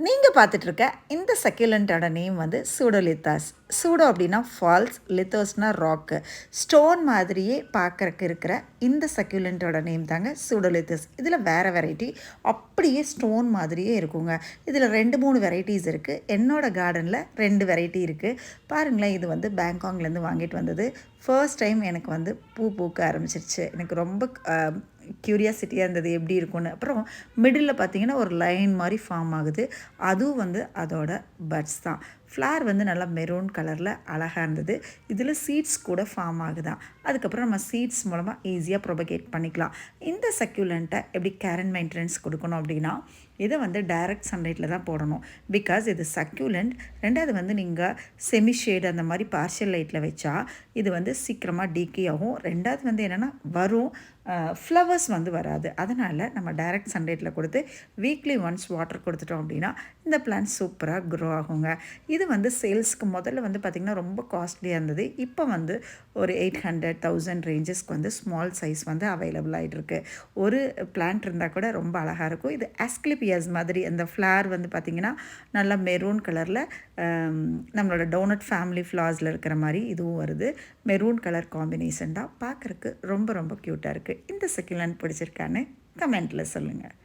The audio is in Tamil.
நீங்கள் பார்த்துட்ருக்க இந்த சக்யூலண்ட்டோட நேம் வந்து சூடோலித்தாஸ். சூடோ அப்படின்னா ஃபால்ஸ், லித்தோஸ்னால் ராக்கு. ஸ்டோன் மாதிரியே பார்க்குறக்கு இருக்கிற இந்த சக்யூலண்ட்டோட நேம் தாங்க சூடோலித்தஸ். இதில் வேறு வெரைட்டி அப்படியே ஸ்டோன் மாதிரியே இருக்குங்க. இதில் 2-3 வெரைட்டிஸ் இருக்குது. என்னோடய கார்டனில் 2 வெரைட்டி இருக்குது. பாருங்களேன், இது வந்து பேங்காக்லேருந்து வாங்கிட்டு வந்தது. ஃபர்ஸ்ட் டைம் எனக்கு வந்து பூ பூக்க ஆரம்பிச்சிருச்சு. எனக்கு ரொம்ப க்யூரியாசிட்டியாக இருந்தது எப்படி இருக்கும்னு. அப்புறம் மிடில் பார்த்திங்கன்னா ஒரு லைன் மாதிரி ஃபார்ம் ஆகுது. அதுவும் வந்து அதோட பட்ஸ் தான். ஃப்ளார் வந்து நல்லா மெரூன் கலரில் அழகாக இருந்தது. இதில் சீட்ஸ் கூட ஃபார்ம் ஆகுதான். அதுக்கப்புறம் நம்ம சீட்ஸ் மூலமாக ஈஸியாக ப்ரொபகேட் பண்ணிக்கலாம். இந்த சக்யூலண்ட்டை எப்படி கேர் அண்ட் மெயின்டெனன்ஸ் கொடுக்கணும் அப்படின்னா, இதை வந்து டைரக்ட் சன்லைட்டில் தான் போடணும். பிகாஸ் இது சக்யூலண்ட். ரெண்டாவது வந்து நீங்கள் செமி ஷேடு அந்த மாதிரி பார்ஷியல் லைட்டில் வச்சா இது வந்து சீக்கிரமாக டீகே ஆகும். ரெண்டாவது வந்து என்னென்னா வரும் ஃப்ளவர்ஸ் வந்து வராது. அதனால் நம்ம டைரக்ட் சன்லைட்டில் கொடுத்து வீக்லி ஒன்ஸ் வாட்டர் கொடுத்துட்டோம் அப்படின்னா இந்த பிளான்ட் சூப்பராக க்ரோ ஆகுங்க. இது வந்து சேல்ஸ்க்கு முதல்ல வந்து பார்த்திங்கன்னா ரொம்ப காஸ்ட்லியாக இருந்தது. இப்போ வந்து ஒரு 800,000 ரேஞ்சஸ்க்கு வந்து ஸ்மால் சைஸ் வந்து அவைலபிள் ஆகிட்டுருக்கு. ஒரு பிளான்ட் இருந்தால் கூட ரொம்ப அழகாக இருக்கும். இது ஆஸ்க்லிபியஸ் மாதிரி அந்த ஃப்ளார் வந்து பார்த்திங்கன்னா நல்லா மெரூன் கலரில் நம்மளோட டோனட் ஃபேமிலி ஃப்ளார்ஸில் இருக்கிற மாதிரி இதுவும் வருது. மெரூன் கலர் காம்பினேஷன் தான். பார்க்குறக்கு ரொம்ப ரொம்ப க்யூட்டாக இருக்குது. இந்த சக்யூலண்ட் பிடிச்சிருக்கான்னு கமெண்ட்டில் சொல்லுங்கள்.